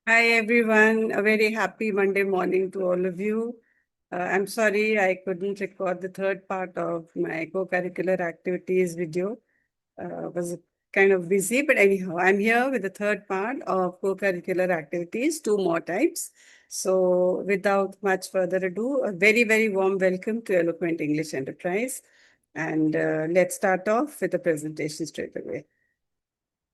Hi everyone, a very happy Monday morning to all of you. I'm sorry I couldn't record the third part of my co-curricular activities video. Was kind of busy, but anyhow, I'm here with the third part of co-curricular activities, two more types. So without much further ado, a very, very warm welcome to Eloquent English Enterprise. And let's start off with the presentation straight away.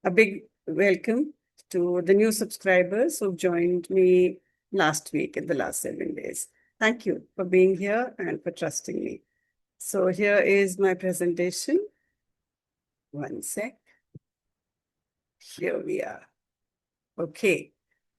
A big welcome to the new subscribers who've joined me last week in the last 7 days. Thank you for being here and for trusting me. So here is my presentation. One sec. Here we are. Okay.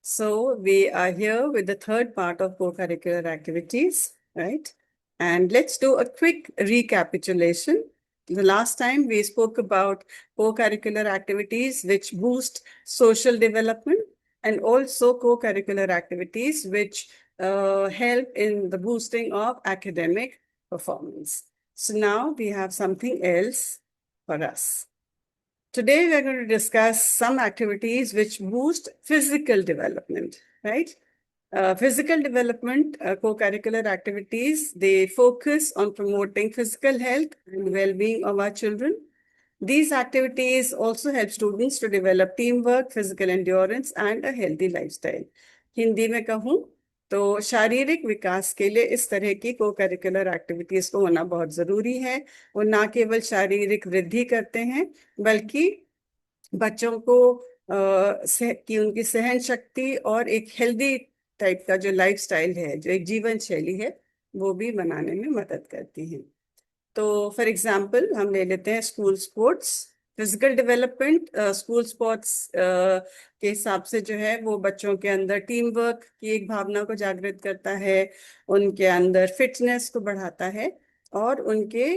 So we are here with the third part of co-curricular activities, right? And let's do a quick recapitulation. The last time we spoke about co-curricular activities which boost social development and also co-curricular activities which help in the boosting of academic performance. So now we have something else for us. Today, we're going to discuss some activities which boost physical development, right? Physical development, co-curricular activities, they focus on promoting physical health and well-being of our children. These activities also help students to develop teamwork, physical endurance, and a healthy lifestyle. Hindi में कहूँ तो शारीरिक विकास के लिए इस तरह की को करिकुलर एक्टिविटीज को होना बहुत जरूरी है। वो ना केवल शारीरिक वृद्धि करते हैं बल्कि बच्चों को की उनकी सहन शक्ति और एक हेल्दी टाइप का जो लाइफस्टाइल है, जो एक जीवन शैली है, वो भी बनाने में मदद करती है। तो फॉर एग्जाम्पल हम ले लेते हैं school sports. Physical development school sports के हिसाब से जो है वो बच्चों के अंदर टीम वर्क की एक भावना को जागृत करता है, उनके अंदर फिटनेस को बढ़ाता है और उनके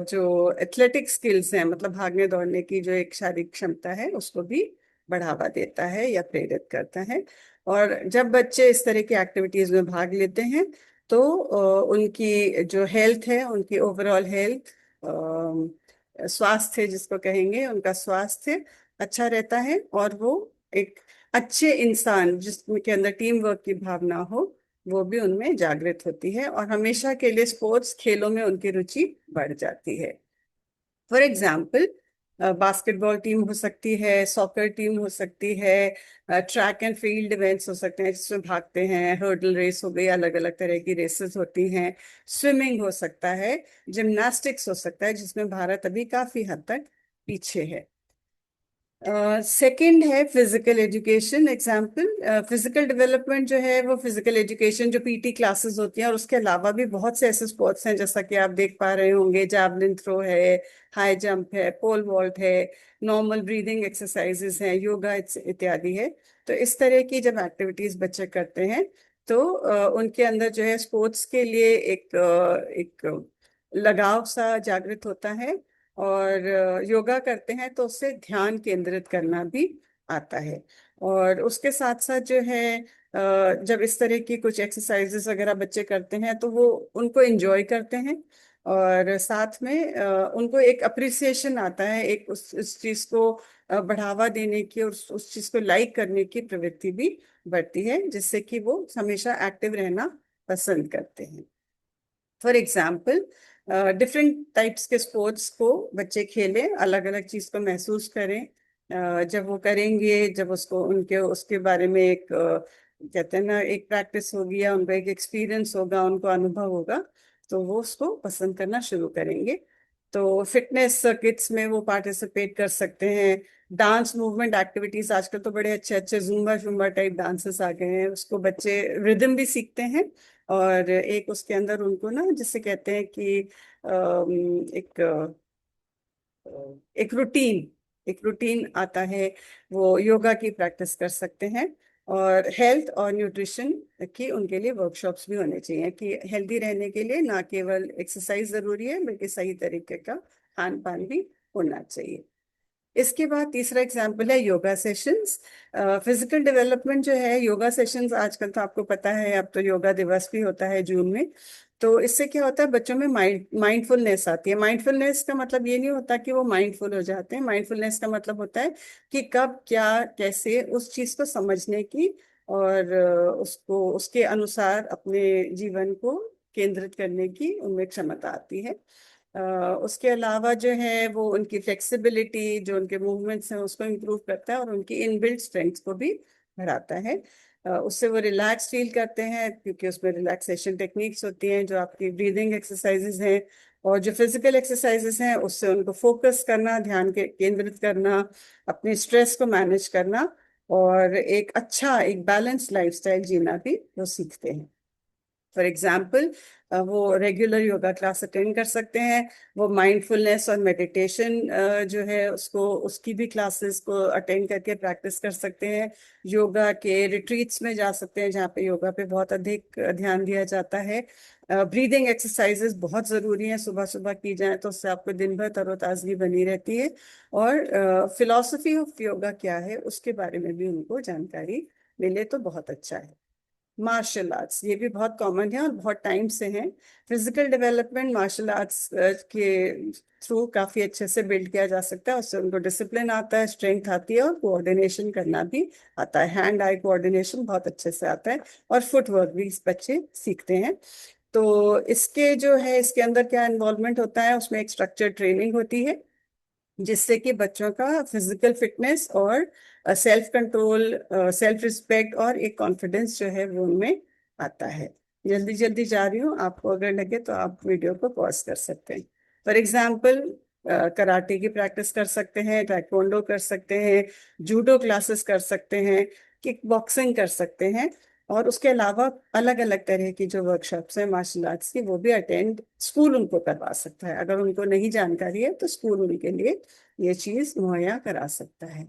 जो एथलेटिक स्किल्स हैं, मतलब भागने दौड़ने की जो एक शारीरिक क्षमता है, उसको भी बढ़ावा देता है या प्रेरित करता है। और जब बच्चे इस तरह की एक्टिविटीज में भाग लेते हैं तो उनकी जो हेल्थ है, उनकी ओवरऑल हेल्थ, स्वास्थ्य जिसको कहेंगे, उनका स्वास्थ्य अच्छा रहता है और वो एक अच्छे इंसान जिसके अंदर टीम वर्क की भावना हो, वो भी उनमें जागृत होती है और हमेशा के लिए स्पोर्ट्स खेलों में उनकी रुचि बढ़ जाती है। फॉर एग्जाम्पल, बास्केटबॉल टीम हो सकती है, सॉकर टीम हो सकती है, ट्रैक एंड फील्ड इवेंट्स हो सकते हैं जिसमें भागते हैं, हर्डल रेस हो गई, अलग अलग तरह की रेसेस होती हैं, स्विमिंग हो सकता है, जिम्नास्टिक्स हो सकता है जिसमें भारत अभी काफी हद तक पीछे है। सेकंड है physical education example. Physical development जो है वो फिजिकल एजुकेशन जो पीटी क्लासेस होती हैं और उसके अलावा भी बहुत से ऐसे स्पोर्ट्स हैं जैसा कि आप देख पा रहे होंगे, जैवलिन थ्रो है, हाई जंप है, पोल वॉल्ट है, नॉर्मल ब्रीदिंग एक्सरसाइजेस हैं, योगा इत्यादि है। तो इस तरह की जब एक्टिविटीज बच्चे करते हैं तो उनके अंदर जो है स्पोर्ट्स के लिए एक लगाव सा जागृत होता है और योगा करते हैं तो उससे ध्यान केंद्रित करना भी आता है। और उसके साथ साथ जो है जब इस तरह की कुछ एक्सरसाइजेस वगैरह बच्चे करते हैं तो वो उनको एंजॉय करते हैं और साथ में उनको एक अप्रिसिएशन आता है, एक उस चीज को बढ़ावा देने की और उस चीज को लाइक करने की प्रवृत्ति भी बढ़ती है, जिससे कि वो हमेशा एक्टिव रहना पसंद करते हैं। फॉर एग्जाम्पल, डिफरेंट टाइप्स के स्पोर्ट्स को बच्चे खेलें, अलग अलग चीज को महसूस करें। जब वो करेंगे, जब उसको उनके उसके बारे में एक कहते हैं ना, एक प्रैक्टिस होगी या उनको एक एक्सपीरियंस होगा, उनको अनुभव होगा, तो वो उसको पसंद करना शुरू करेंगे। तो फिटनेस सर्किट्स में वो पार्टिसिपेट कर सकते हैं। डांस मूवमेंट एक्टिविटीज, आजकल तो बड़े अच्छे अच्छे जुम्बा जुम्बा टाइप डांसेस आ गए हैं, उसको बच्चे रिदम भी सीखते हैं और एक उसके अंदर उनको ना, जिसे कहते हैं कि एक एक रूटीन एक रूटीन आता है, वो योगा की प्रैक्टिस कर सकते हैं। और हेल्थ और न्यूट्रिशन की उनके लिए वर्कशॉप्स भी होने चाहिए कि हेल्दी रहने के लिए ना केवल एक्सरसाइज जरूरी है बल्कि सही तरीके का खान पान भी होना चाहिए। इसके बाद तीसरा एग्जाम्पल है योगा सेशंस। फिजिकल डेवलपमेंट जो है, योगा सेशंस आजकल तो आपको पता है, अब तो योगा दिवस भी होता है जून में। तो इससे क्या होता है, बच्चों में माइंडफुलनेस आती है। माइंडफुलनेस का मतलब ये नहीं होता कि वो माइंडफुल हो जाते हैं। माइंडफुलनेस का मतलब होता है कि कब क्या कैसे उस चीज को समझने की और उसको उसके अनुसार अपने जीवन को केंद्रित करने की उनमें क्षमता आती है। उसके अलावा जो है वो उनकी फ्लेक्सिबिलिटी, जो उनके मूवमेंट्स हैं उसको इम्प्रूव करता है और उनकी इनबिल्ट स्ट्रेंथ को भी बढ़ाता है। उससे वो रिलैक्स फील करते हैं क्योंकि उसमें रिलैक्सेशन टेक्निक्स होती हैं, जो आपकी ब्रीदिंग एक्सरसाइजेज हैं और जो फिजिकल एक्सरसाइजेज हैं, उससे उनको फोकस करना, ध्यान के केंद्रित करना, अपने स्ट्रेस को मैनेज करना और एक अच्छा एक बैलेंस लाइफस्टाइल जीना भी वो सीखते हैं। फॉर एग्जाम्पल, वो रेगुलर योगा क्लास अटेंड कर सकते हैं। वो माइंडफुलनेस और मेडिटेशन जो है उसको उसकी भी क्लासेस को अटेंड करके प्रैक्टिस कर सकते हैं। योगा के रिट्रीट्स में जा सकते हैं जहाँ पे योगा पे बहुत अधिक ध्यान दिया जाता है। ब्रीदिंग एक्सरसाइजेस बहुत ज़रूरी हैं, सुबह सुबह की जाए तो उससे आपको दिन भर तरोताजगी बनी रहती है। और फिलॉसफी ऑफ योगा क्या है उसके बारे में भी उनको जानकारी मिले तो बहुत अच्छा है। मार्शल आर्ट्स ये भी बहुत कॉमन है और बहुत टाइम से है। फिजिकल डेवलपमेंट मार्शल आर्ट्स के थ्रू काफी अच्छे से बिल्ड किया जा सकता है। उससे उनको डिसिप्लिन आता है, स्ट्रेंथ आती है और कोऑर्डिनेशन करना भी आता है। हैंड आई कोऑर्डिनेशन बहुत अच्छे से आता है और फुटवर्क भी इस बच्चे सीखते हैं। तो इसके जो है इसके अंदर क्या इन्वॉल्वमेंट होता है, उसमें एक स्ट्रक्चर ट्रेनिंग होती है जिससे कि बच्चों का फिजिकल फिटनेस और सेल्फ कंट्रोल, सेल्फ रिस्पेक्ट और एक कॉन्फिडेंस जो है वो उनमें आता है। जल्दी जल्दी जा रही हूँ, आपको अगर लगे तो आप वीडियो को पॉज कर सकते हैं। फॉर एग्जाम्पल, कराटे की प्रैक्टिस कर सकते हैं, taekwondo कर सकते हैं, जूडो क्लासेस कर सकते हैं, किक बॉक्सिंग कर सकते हैं और उसके अलावा अलग अलग तरह की जो वर्कशॉप्स हैं मार्शल आर्ट्स की वो भी अटेंड स्कूल उनको करवा सकता है। अगर उनको नहीं जानकारी है तो स्कूल उनके लिए ये चीज मुहैया करा सकता है।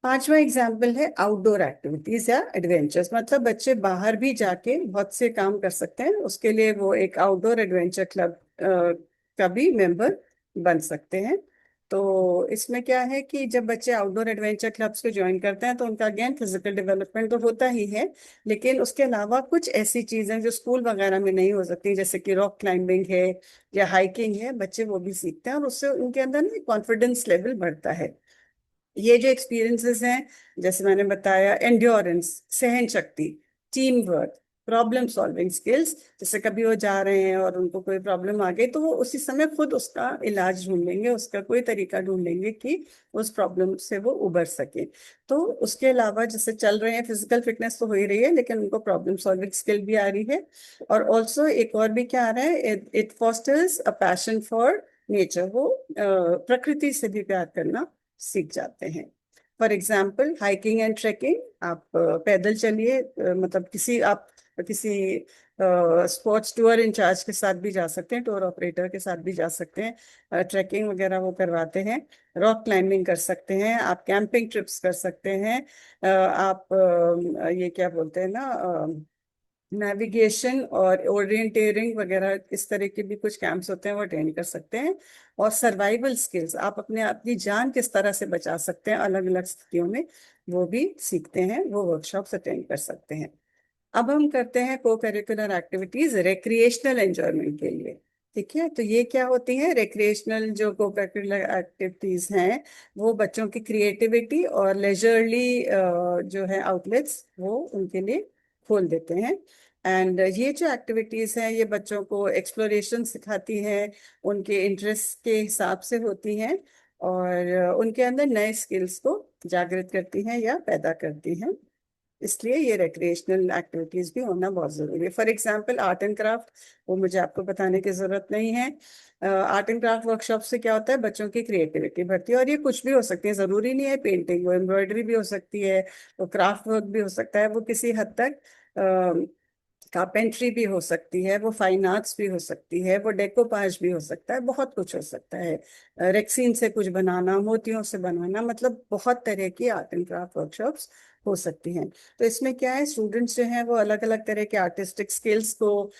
पांचवा एग्जाम्पल है आउटडोर एक्टिविटीज या एडवेंचर्स। मतलब बच्चे बाहर भी जाके बहुत से काम कर सकते हैं, उसके लिए वो एक आउटडोर एडवेंचर क्लब का भी मेंबर बन सकते हैं। तो इसमें क्या है कि जब बच्चे आउटडोर एडवेंचर क्लब्स को ज्वाइन करते हैं तो उनका अगेन फिजिकल डेवलपमेंट तो होता ही है, लेकिन उसके अलावा कुछ ऐसी चीजें जो स्कूल वगैरह में नहीं हो सकती, जैसे कि रॉक क्लाइंबिंग है या हाइकिंग है, बच्चे वो भी सीखते हैं और उससे उनके अंदर ना कॉन्फिडेंस लेवल बढ़ता है। ये जो एक्सपीरियंसेस हैं, जैसे मैंने बताया, एंड्योरेंस, सहन शक्ति, team work, problem solving skills, जैसे कभी वो जा रहे हैं और उनको कोई प्रॉब्लम आ गई तो वो उसी समय खुद उसका इलाज ढूंढ लेंगे, उसका कोई तरीका ढूंढ लेंगे कि उस प्रॉब्लम से वो उबर सके। तो उसके अलावा जैसे चल रहे हैं, फिजिकल फिटनेस तो हो ही रही है लेकिन उनको प्रॉब्लम सॉल्विंग स्किल भी आ रही है। और ऑल्सो एक और भी क्या आ रहा है, it fosters a passion for nature. वो प्रकृति से भी प्यार करना सीख जाते हैं। For example, hiking and trekking, आप पैदल चलिए, मतलब किसी स्पोर्ट्स टूर इंचार्ज के साथ भी जा सकते हैं, टूर ऑपरेटर के साथ भी जा सकते हैं, ट्रैकिंग वगैरह वो करवाते हैं। रॉक क्लाइंबिंग कर सकते हैं, आप कैंपिंग ट्रिप्स कर सकते हैं, आप ये क्या बोलते हैं ना, नेविगेशन और ओरिएंटेरिंग वगैरह इस तरह के भी कुछ कैंप्स होते हैं वो अटेंड कर सकते हैं। और सर्वाइवल स्किल्स, आप अपनी जान किस तरह से बचा सकते हैं अलग अलग स्थितियों में, वो भी सीखते हैं, वो वर्कशॉप्स अटेंड कर सकते हैं। अब हम करते हैं को करिकुलर एक्टिविटीज रिक्रिएशनल एंजॉयमेंट के लिए। ठीक है, तो ये क्या होती है, रिक्रिएशनल जो को करिकुलर एक्टिविटीज हैं वो बच्चों की क्रिएटिविटी और लेजरली जो है आउटलेट्स वो उनके लिए खोल देते हैं। एंड ये जो एक्टिविटीज हैं ये बच्चों को एक्सप्लोरेशन सिखाती हैं, उनके इंटरेस्ट के हिसाब से होती हैं और उनके अंदर नए स्किल्स को जागृत करती हैं या पैदा करती हैं। इसलिए ये रिक्रिएशनल एक्टिविटीज भी होना बहुत जरूरी है। For example, art and craft, वो मुझे आपको बताने की जरूरत नहीं है। आर्ट एंड क्राफ्ट वर्कशॉप से क्या होता है, बच्चों की क्रिएटिविटी बढ़ती है और ये कुछ भी हो सकती है, जरूरी नहीं है पेंटिंग, वो एम्ब्रॉयडरी भी हो सकती है, वो क्राफ्ट वर्क भी हो सकता है, वो किसी हद तक कारपेंट्री भी हो सकती है, वो फाइन आर्ट्स भी हो सकती है, वो डेकोपाज भी हो सकता है, बहुत कुछ हो सकता है। रेक्सीन से कुछ बनाना, मोतियों से बनाना, मतलब बहुत तरह की आर्ट एंड क्राफ्ट वर्कशॉप्स हो सकती हैं। तो इसमें क्या है, स्टूडेंट्स जो हैं वो अलग अलग तरह के आर्टिस्टिक स्किल्स को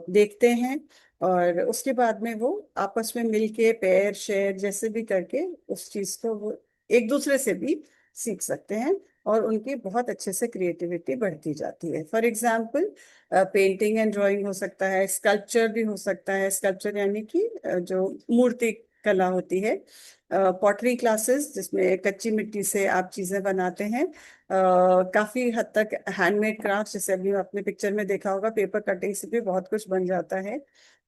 देखते हैं और उसके बाद में वो आपस में मिलके पेयर शेयर जैसे भी करके उस चीज को वो एक दूसरे से भी सीख सकते हैं और उनकी बहुत अच्छे से क्रिएटिविटी बढ़ती जाती है। For example painting and drawing हो सकता है, स्कल्पचर भी हो सकता है। स्कल्पचर यानी कि जो मूर्ति कला होती है। पॉटरी क्लासेस, जिसमें कच्ची मिट्टी से आप चीजें बनाते हैं। काफी हद तक हैंडमेड क्राफ्ट, जैसे अभी आपने पिक्चर में देखा होगा, पेपर कटिंग से भी बहुत कुछ बन जाता है।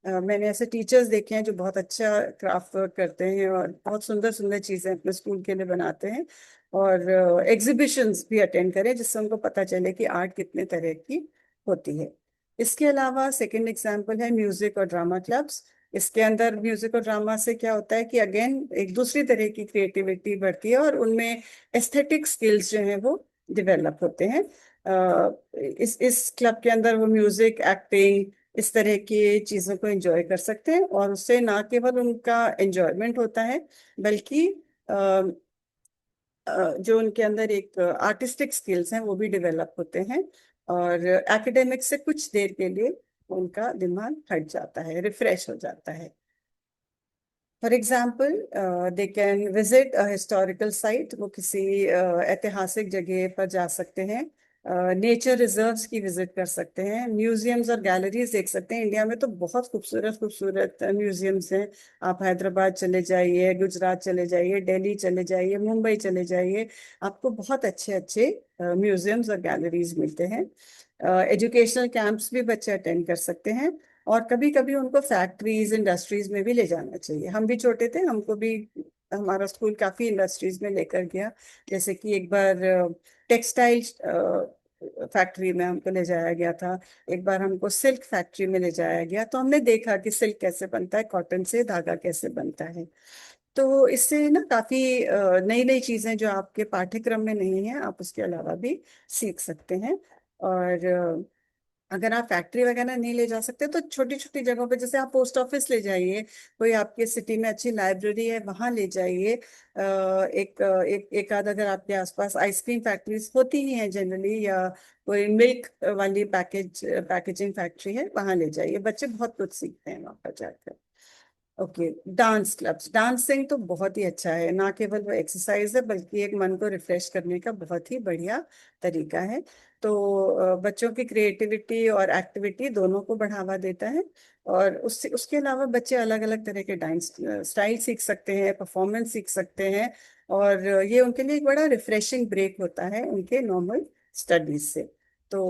मैंने ऐसे टीचर्स देखे हैं जो बहुत अच्छा क्राफ्ट वर्क करते हैं और बहुत सुंदर सुंदर चीजें अपने स्कूल के लिए बनाते हैं। और एग्जीबिशंस भी अटेंड करें, जिससे उनको पता चले कि आर्ट कितने तरह की होती है। इसके अलावा सेकंड एग्जांपल है म्यूजिक और ड्रामा क्लब्स। इसके अंदर म्यूजिक और ड्रामा से क्या होता है कि अगेन एक दूसरी तरह की क्रिएटिविटी बढ़ती है और उनमें एस्थेटिक स्किल्स जो हैं वो डेवलप होते हैं। इस क्लब के अंदर वो म्यूजिक, एक्टिंग, इस तरह की चीजों को एंजॉय कर सकते हैं और उससे ना केवल उनका एंजॉयमेंट होता है, बल्कि जो उनके अंदर एक आर्टिस्टिक स्किल्स हैं वो भी डेवलप होते हैं। और एकेडमिक्स से कुछ देर के लिए उनका दिमाग हट जाता है, रिफ्रेश हो जाता है। For example they can visit a historical site, वो किसी ऐतिहासिक जगह पर जा सकते हैं। नेचर रिजर्व्स की विजिट कर सकते हैं। म्यूजियम्स और गैलरीज देख सकते हैं। इंडिया में तो बहुत खूबसूरत खूबसूरत म्यूजियम्स हैं। आप हैदराबाद चले जाइए, गुजरात चले जाइए, दिल्ली चले जाइए, मुंबई चले जाइए, आपको बहुत अच्छे अच्छे म्यूजियम्स और गैलरीज मिलते हैं। एजुकेशनल कैंप्स भी बच्चे अटेंड कर सकते हैं। और कभी कभी उनको फैक्ट्रीज, इंडस्ट्रीज में भी ले जाना चाहिए। हम भी छोटे थे, हमको भी हमारा स्कूल काफी इंडस्ट्रीज में लेकर गया। जैसे कि एक बार टेक्सटाइल फैक्ट्री में हमको ले जाया गया था। एक बार हमको सिल्क फैक्ट्री में ले जाया गया, तो हमने देखा कि सिल्क कैसे बनता है, कॉटन से धागा कैसे बनता है। तो इससे ना काफी नई नई चीजें जो आपके पाठ्यक्रम में नहीं है, आप उसके अलावा भी सीख सकते हैं। और अगर आप फैक्ट्री वगैरह नहीं ले जा सकते तो छोटी छोटी जगहों पे, जैसे आप पोस्ट ऑफिस ले जाइए, कोई आपके सिटी में अच्छी लाइब्रेरी है वहां ले जाइए। एक आध अगर आपके आसपास आइसक्रीम फैक्ट्रीज होती ही हैं जनरली, या कोई मिल्क वाली पैकेजिंग फैक्ट्री है, वहां ले जाइए। बच्चे बहुत कुछ सीखते हैं वहां पर जाकर। Okay, dance clubs. डांसिंग तो बहुत ही अच्छा है, ना केवल वो एक्सरसाइज है बल्कि एक मन को रिफ्रेश करने का बहुत ही बढ़िया तरीका है। तो बच्चों की क्रिएटिविटी और एक्टिविटी दोनों को बढ़ावा देता है। और उससे उसके अलावा बच्चे अलग अलग तरह के डांस स्टाइल सीख सकते हैं, परफॉर्मेंस सीख सकते हैं। और ये उनके लिए एक बड़ा रिफ्रेशिंग ब्रेक होता है उनके नॉर्मल स्टडीज से। तो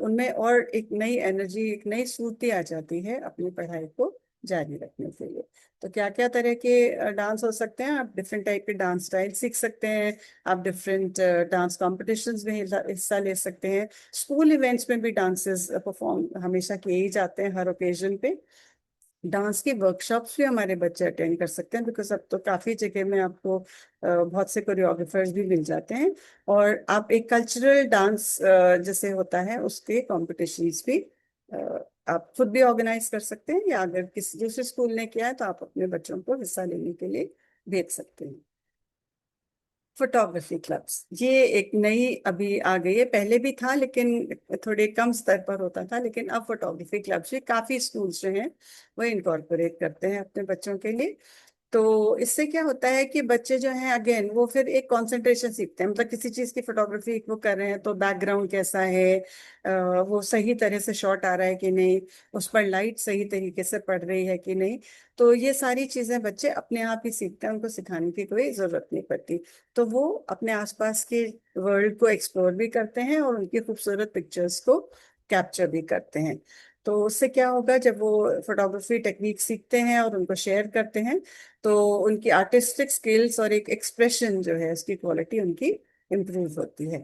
उनमें और एक नई एनर्जी, एक नई स्फूर्ति आ जाती है अपनी पढ़ाई को जारी रखने के लिए। तो क्या क्या तरह के डांस हो सकते हैं, आप डिफरेंट टाइप के डांस स्टाइल सीख सकते हैं। आप डिफरेंट डांस कॉम्पिटिशन्स में हिस्सा ले सकते हैं। स्कूल इवेंट्स में भी डांसेस परफॉर्म हमेशा किए ही जाते हैं, हर ओकेजन पे। डांस की वर्कशॉप्स भी हमारे बच्चे अटेंड कर सकते हैं, बिकॉज अब तो काफी जगह में आपको बहुत से कोरियोग्राफर्स भी मिल जाते हैं। और आप एक कल्चरल डांस जैसे होता है उसके कॉम्पिटिशन्स भी आप खुद भी ऑर्गेनाइज कर सकते हैं, या अगर किसी दूसरे स्कूल ने किया है तो आप अपने बच्चों को हिस्सा लेने के लिए भेज सकते हैं। फोटोग्राफी क्लब्स, ये एक नई अभी आ गई है। पहले भी था लेकिन थोड़े कम स्तर पर होता था, लेकिन अब फोटोग्राफी क्लब्स भी काफी स्कूल्स जो हैं वो इनकॉर्पोरेट करते हैं अपने बच्चों के लिए। तो इससे क्या होता है कि बच्चे जो हैं अगेन वो फिर एक कंसंट्रेशन सीखते हैं। मतलब किसी चीज की फोटोग्राफी वो कर रहे हैं तो बैकग्राउंड कैसा है, वो सही तरह से शॉट आ रहा है कि नहीं, उस पर लाइट सही तरीके से पड़ रही है कि नहीं। तो ये सारी चीजें बच्चे अपने आप ही सीखते हैं, उनको सिखाने की कोई जरूरत नहीं पड़ती। तो वो अपने आसपास के वर्ल्ड को एक्सप्लोर भी करते हैं और उनकी खूबसूरत पिक्चर्स को कैप्चर भी करते हैं। तो उससे क्या होगा, जब वो फोटोग्राफी टेक्निक सीखते हैं और उनको शेयर करते हैं, तो उनकी आर्टिस्टिक स्किल्स और एक एक्सप्रेशन जो है उसकी क्वालिटी उनकी इम्प्रूव होती है।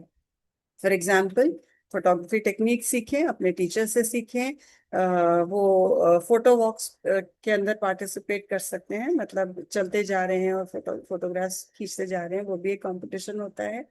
फॉर एग्जाम्पल, फोटोग्राफी टेक्निक सीखें, अपने टीचर से सीखें। वो फोटो वॉक्स के अंदर पार्टिसिपेट कर सकते हैं, मतलब चलते जा रहे हैं और फोटोग्राफ्स खींचते जा रहे हैं, वो भी एक कंपटीशन होता है।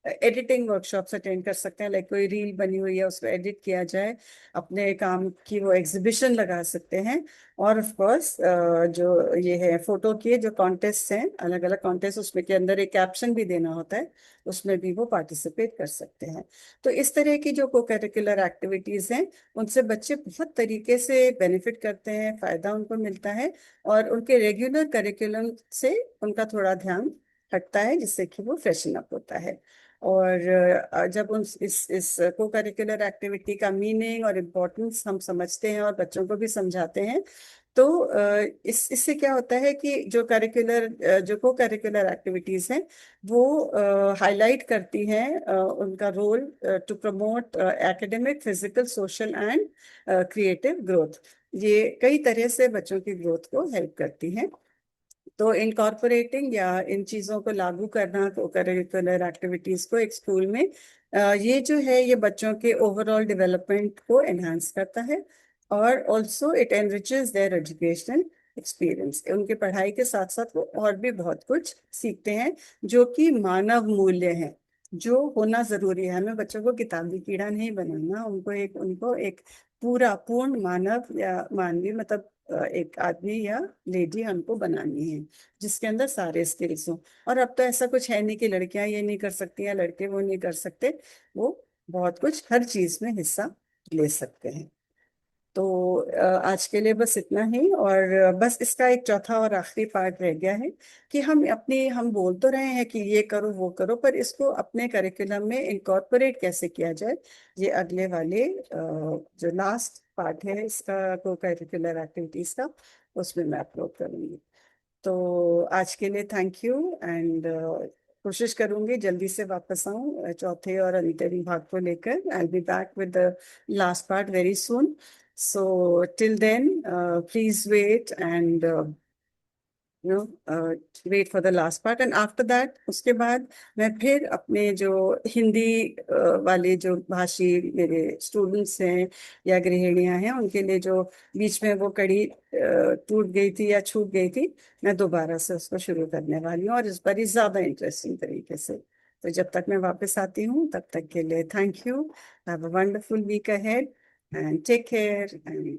एडिटिंग वर्कशॉप्स अटेंड कर सकते हैं, लाइक कोई रील बनी हुई है उसको एडिट किया जाए, अपने काम की वो एग्जीबिशन लगा सकते हैं। और ऑफ कोर्स जो ये है फोटो के जो कॉन्टेस्ट हैं, अलग अलग कॉन्टेस्ट, उसमें के अंदर एक कैप्शन भी देना होता है, उसमें भी वो पार्टिसिपेट कर सकते हैं। तो इस तरह की जो को करिकुलर एक्टिविटीज हैं उनसे बच्चे बहुत तरीके से बेनिफिट करते हैं, फायदा उनको मिलता है। और उनके रेगुलर करिकुलम से उनका थोड़ा ध्यान हटता है, जिससे कि वो फ्रेशन अप होता है। और जब उन इस को करिकुलर एक्टिविटी का मीनिंग और इम्पोर्टेंस हम समझते हैं और बच्चों को भी समझाते हैं, तो इससे क्या होता है कि जो को करिकुलर एक्टिविटीज हैं वो हाईलाइट करती हैं उनका role to promote academic, physical, social and creative growth. ये कई तरह से बच्चों की ग्रोथ को हेल्प करती हैं। तो इनकॉर्पोरेटिंग या इन चीजों को लागू करना को करिकुलर एक्टिविटीज को एक स्कूल में, ये जो है ये बच्चों के ओवरऑल डेवलपमेंट को एनहांस करता है। और also it enriches their educational experience. उनके पढ़ाई के साथ साथ वो और भी बहुत कुछ सीखते हैं जो कि मानव मूल्य हैं, जो होना जरूरी है। हमें बच्चों को किताबी कीड़ा नहीं बनाना, उनको एक पूरा पूर्ण मानव या मानवीय, मतलब एक आदमी या लेडी हमको बनानी है जिसके अंदर सारे स्किल्स हों। और अब तो ऐसा कुछ है नहीं कि लड़कियां ये नहीं कर सकती या लड़के वो नहीं कर सकते, वो बहुत कुछ हर चीज में हिस्सा ले सकते हैं। तो आज के लिए बस इतना ही। और बस इसका एक चौथा और आखिरी पार्ट रह गया है कि हम बोल तो रहे हैं कि ये करो वो करो, पर इसको अपने करिकुलम में इनकॉर्पोरेट कैसे किया जाए, ये अगले वाले जो लास्ट पार्ट है इसका को करिकुलर एक्टिविटीज का, उसमें मैं अपलोड करूंगी। तो आज के लिए थैंक यू। एंड कोशिश करूंगी जल्दी से वापस आऊं चौथे और अंतिम भाग को लेकर। I will be back with the last part very soon. So till then please wait and wait for the last part. And after that, उसके बाद मैं फिर अपने जो हिंदी वाले जो भाषी मेरे स्टूडेंट्स हैं या गृहिणियां हैं, उनके लिए जो बीच में वो कड़ी टूट गई थी या छूट गई थी, मैं दोबारा से उसको शुरू करने वाली हूँ और इस बार ज्यादा इंटरेस्टिंग तरीके से। तो जब तक मैं वापस आती हूँ तब तक के लिए thank you. Have a wonderful week ahead and take care and